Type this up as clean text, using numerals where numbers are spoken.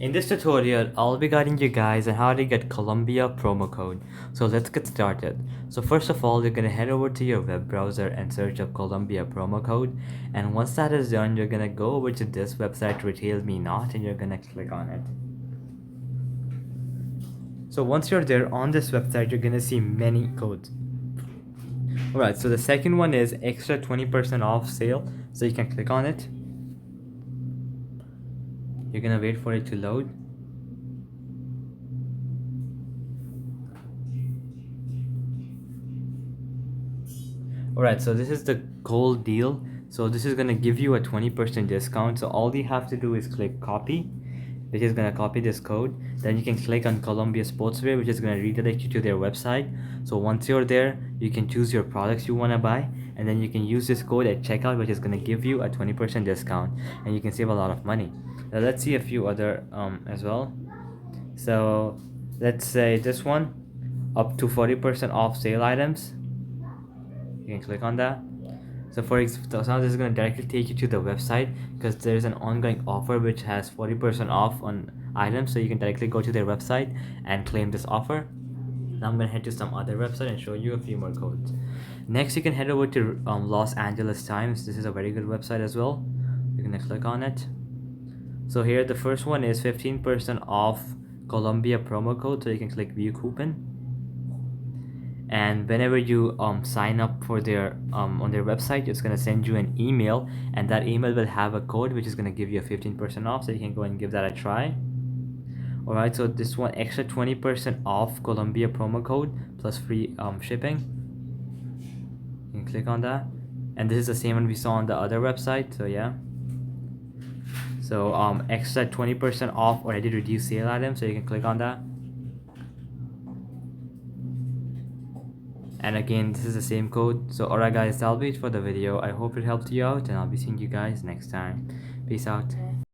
In this tutorial, I'll be guiding you guys on how to get Colombia promo code. So let's get started. So first of all, you're gonna head over to your web browser and search up Colombia promo code. And once that is done, you're gonna go over to this website, Retail Me Not, and you're gonna click on it. So once you're there on this website, you're gonna see many codes. Alright, so the second one is extra 20% off sale. So you can click on it. You're gonna wait for it to load. Alright, so this is the gold deal. So this is gonna give you a 20% discount. So all you have to do is click copy, which is gonna copy this code. Then you can click on Colombia Sportswear, which is gonna redirect you to their website. So once you're there, you can choose your products you wanna buy, and then you can use this code at checkout, which is gonna give you a 20% discount, and you can save a lot of money. Now let's see a few other as well. So let's say this one, up to 40% off sale items. You can click on that. So for example, now this is going to directly take you to the website because there's an ongoing offer which has 40% off on items. So you can directly go to their website and claim this offer. Now I'm going to head to some other website and show you a few more codes. Next, you can head over to Los Angeles Times. This is a very good website as well. You're going to click on it. So here the first one is 15% off Colombia promo code. So you can click view coupon. And whenever you sign up for their on their website, it's gonna send you an email, and that email will have a code which is gonna give you a 15% off. So you can go and give that a try. Alright, so this one, extra 20% off Colombia promo code plus free shipping. You can click on that, and this is the same one we saw on the other website. So yeah, so extra 20% off already reduced sale items. So you can click on that. And again, this is the same code. So alright guys, that'll be it for the video. I hope it helped you out, and I'll be seeing you guys next time. Peace out.